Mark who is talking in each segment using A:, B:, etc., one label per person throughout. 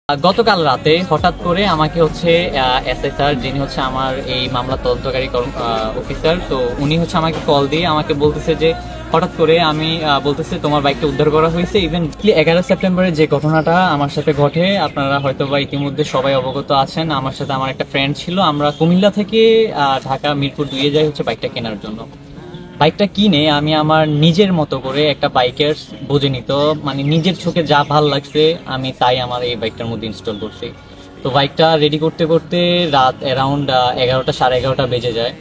A: গতকাল রাতে হঠাৎ করে আমাকে হচ্ছে এসএসআর যিনি হচ্ছে আমার এই মামলা তদন্তকারী অফিসার, তো উনি হচ্ছে আমাকে কল দিয়ে আমাকে বলতেছে যে হঠাৎ করে আমি বলতেছে তোমার বাইকটা উদ্ধার করা হয়েছে। ইভেন 11 সেপ্টেম্বরের যে ঘটনাটা আমার সাথে ঘটে আপনারা হয়তো বা ইতিমধ্যে সবাই অবগত আছেন। আমার সাথে আমার একটা ফ্রেন্ড ছিল, আমরা কুমিল্লা থেকে ঢাকা মিরপুর 2 যাই হচ্ছে বাইকটা কেনার জন্য। বাইকটা কিনে আমি আমার নিজের মতো করে একটা বাইকের বুঝে নিত, মানে নিজের চোখে যা ভাল লাগছে আমি তাই আমার এই বাইকটার মধ্যে ইনস্টল করছি। তো বাইকটা রেডি করতে করতে রাত অ্যারাউন্ড 11টা সাড়ে 11টা বেজে যায়।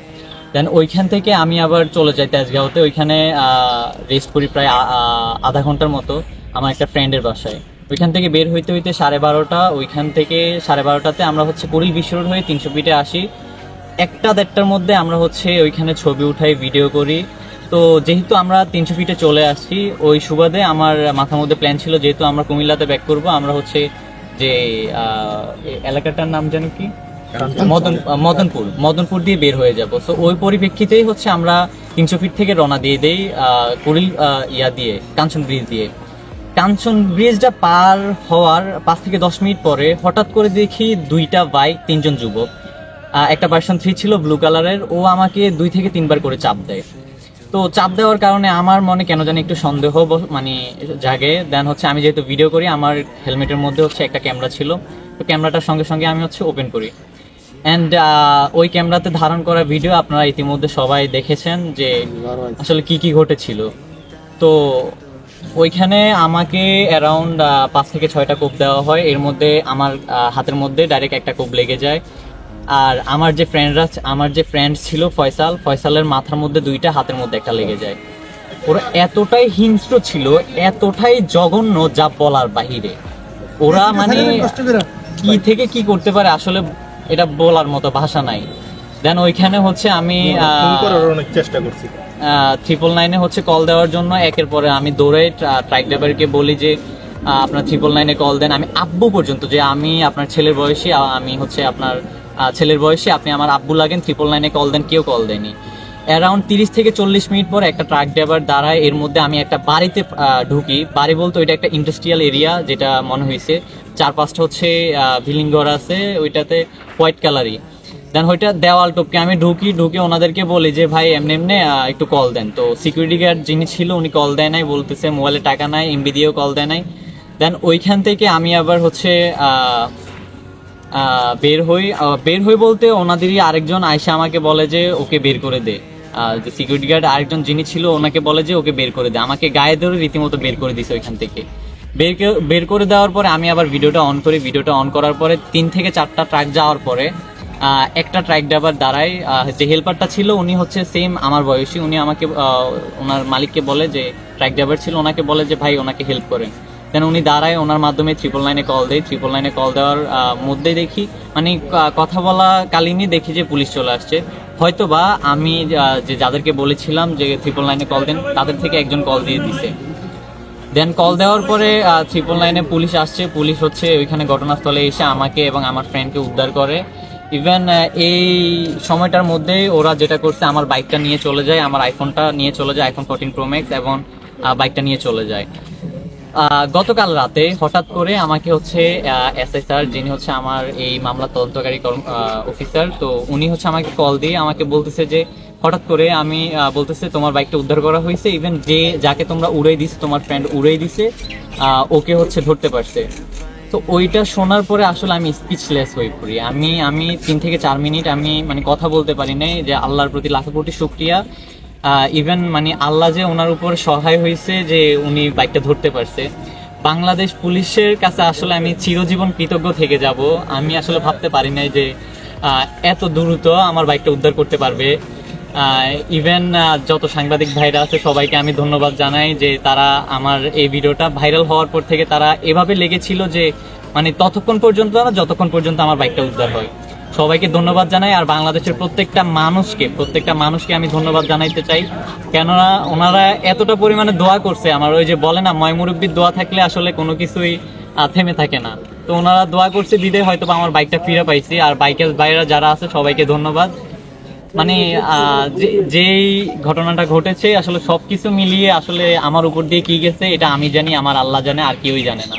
A: দেন ওইখান থেকে আমি আবার চলে যাই তেজগাঁওতে, ওইখানে রেস্ট করি প্রায় আধা ঘন্টার মতো আমার একটা ফ্রেন্ডের বাসায়। ওইখান থেকে বের হইতে হইতে 12:30, ওইখান থেকে 12:30টাতে আমরা হচ্ছে কুড়িল বিশ্ব রোড হয়ে 300 ফিটে আসি। 1টা-1:30টার মধ্যে আমরা হচ্ছে ওইখানে ছবি উঠাই, ভিডিও করি। তো যেহেতু আমরা 300 ফিটে চলে আসছি, ওই সুবাদে আমার মাথার মধ্যে প্ল্যান ছিল যেহেতু আমরা কুমিল্লাতে ব্যাক করব, আমরা হচ্ছে যে এলাকাটার নাম যেন কি মদনপুর দিয়ে বের হয়ে যাব। তো ওই পরিপ্রেক্ষিতেই হচ্ছে আমরা 300 ফিট থেকে রওনা দিয়ে দেই কুড়িল দিয়ে কাঞ্চন ব্রিজ দিয়ে। কাঞ্চন ব্রিজটা পার হওয়ার 5 থেকে 10 মিনিট পরে হঠাৎ করে দেখি 2টা বাইক, 3জন যুবক, একটা ভার্সন 3 ছিল ব্লু কালারের, ও আমাকে 2 থেকে 3 বার করে চাপ দেয়। তো চাপ দেওয়ার কারণে আমার মনে কেন জানি একটু সন্দেহ মানে জাগে। দেন হচ্ছে আমি যেহেতু ভিডিও করি, আমার হেলমেটের মধ্যে হচ্ছে একটা ক্যামেরা ছিল, তো ক্যামেরাটার সঙ্গে সঙ্গে আমি হচ্ছে ওপেন করি। অ্যান্ড ওই ক্যামেরাতে ধারণ করা ভিডিও আপনারা ইতিমধ্যে সবাই দেখেছেন যে আসলে কি কি ঘটেছিল। তো ওইখানে আমাকে অ্যারাউন্ড 5 থেকে 6টা কোপ দেওয়া হয়। এর মধ্যে আমার হাতের মধ্যে ডাইরেক্ট একটা কোপ লেগে যায়। আর আমার যে ফ্রেন্ড ছিল ফয়সালের মাথার মধ্যে 2টা, হাতের মধ্যে একটা লেগে যায়। ওরা এতটাই হিংস্র ছিল, এতটাই জঘন্য যা বলার বাহিরে। ওরা মানে কি থেকে কি করতে পারে আসলে এটা বলার মতো ভাষা নাই। দেন ওইখানে হচ্ছে আমি
B: অনেক চেষ্টা করছি
A: 999-এ হচ্ছে কল দেওয়ার জন্য। একের পরে আমি দৌড়ে ট্রাক ড্রাইভারকে বলি যে আপনার 999-এ কল দেন। আমি আব্বু পর্যন্ত, যে আমি আপনার ছেলের বয়সী, আমি হচ্ছে আপনার ছেলের বয়সী, আপনি আমার আব্বু লাগেন, 999-এ কল দেন, কেউ কল দেয়নি। অ্যারাউন্ড 30 থেকে 40 মিনিট পর একটা ট্রাক ড্রাইভার দাঁড়ায়। এর মধ্যে আমি একটা বাড়িতে ঢুকি। বাড়ি বলতে ওইটা একটা ইন্ডাস্ট্রিয়াল এরিয়া, যেটা মনে হয়েছে 4-5টা হচ্ছে বিল্ডিং ঘর আছে, ওইটাতে হোয়াইট কালারই। দেন ওইটা দেওয়াল টপকে আমি ঢুকে ওনাদেরকে বলি যে ভাই এমনি একটু কল দেন। তো সিকিউরিটি গার্ড যিনি ছিল উনি কল দেয় নাই, বলতেছে মোবাইলে টাকা নাই, এমবি দিয়েও কল দেয় নাই। দেন ওইখান থেকে আমি আবার হচ্ছে বের হই বলতে ওনাদেরই আরেকজন আয়সা আমাকে বলে যে ওকে বের করে দে। যে সিকিউরিটি গার্ড আরেকজন যিনি ছিল ওনাকে বলে যে ওকে বের করে দে। আমাকে গায়ে ধরে রীতিমতো বের করে দিছে ওইখান থেকে। বের করে দেওয়ার পরে আমি আবার ভিডিওটা অন করি। ভিডিওটা অন করার পরে 3 থেকে 4টা ট্রাক যাওয়ার পরে একটা ট্রাক ড্রাইভার দাঁড়ায়। যে হেল্পারটা ছিল উনি হচ্ছে সেম আমার বয়সী। উনি আমাকে ওনার মালিককে বলে, যে ট্রাক ড্রাইভার ছিল, ওনাকে বলে যে ভাই ওনাকে হেল্প করেন। দেন উনি দাঁড়ায়, ওনার মাধ্যমে 999-এ কল দেয়। 999-এ কল দেওয়ার মধ্যেই দেখি, মানে কথা বলা কালীনই দেখি যে পুলিশ চলে আসছে। হয়তো বা আমি যে যাদেরকে বলেছিলাম যে 999-এ কল দেন, তাদের থেকে একজন কল দিয়ে দিছে। দেন কল দেওয়ার পরে 999-এ পুলিশ আসছে। পুলিশ হচ্ছে ওইখানে ঘটনাস্থলে এসে আমাকে এবং আমার ফ্রেন্ডকে উদ্ধার করে। ইভেন এই সময়টার মধ্যে ওরা যেটা করছে, আমার বাইকটা নিয়ে চলে যায়, আমার আইফোনটা নিয়ে চলে যায়, iPhone 14 Pro Max, এবং বাইকটা নিয়ে চলে যায়। গতকাল রাতে হঠাৎ করে আমাকে হচ্ছে এসএসআর যিনি হচ্ছে আমার এই মামলা তদন্তকারী অফিসার, তো উনি হচ্ছে আমাকে কল দিয়ে আমাকে বলতেছে যে হঠাৎ করে আমি বলতেছে তোমার বাইকটা উদ্ধার করা হয়েছে। ইভেন যাকে তোমরা উড়াই দিছে, তোমার ফ্রেন্ড উড়াই দিছে, ওকে হচ্ছে ধরতে পারছে। তো ওইটা শোনার পরে আসলে আমি স্পিচলেস হয়ে পড়ি। আমি 3 থেকে 4 মিনিট আমি মানে কথা বলতে পারি নাই। যে আল্লাহর প্রতি লাখো কোটি শুকরিয়া। ইভেন মানে আল্লাহ যে ওনার উপর সহায় হয়েছে যে উনি বাইকটা ধরতে পারছে। বাংলাদেশ পুলিশের কাছে আসলে আমি চিরজীবন কৃতজ্ঞ থেকে যাব। আমি আসলে ভাবতে পারি নাই যে এত দ্রুত আমার বাইকটা উদ্ধার করতে পারবে। ইভেন যত সাংবাদিক ভাইরা আছে সবাইকে আমি ধন্যবাদ জানাই যে তারা আমার এই ভিডিওটা ভাইরাল হওয়ার পর থেকে তারা এভাবে লেগেছিল যে মানে ততক্ষণ পর্যন্ত না, যতক্ষণ পর্যন্ত আমার বাইকটা উদ্ধার হয়। সবাইকে ধন্যবাদ জানাই। আর বাংলাদেশের প্রত্যেকটা মানুষকে আমি ধন্যবাদ জানাইতে চাই, কেননা ওনারা এতটা পরিমাণে দোয়া করছে আমার। ওই যে বলে না, ময় মুরব্বির দোয়া থাকলে আসলে কোনো কিছুই থেমে থাকে না। তো ওনারা দোয়া করছে দিদে হয়তো আমার বাইকটা ফিরে পাইছি। আর বাইকের বাইরা যারা আছে সবাইকে ধন্যবাদ। মানে যেই ঘটনাটা ঘটেছে আসলে সবকিছু মিলিয়ে আসলে আমার উপর দিয়ে কি গেছে এটা আমি জানি, আমার আল্লাহ জানে, আর কেউই জানে না।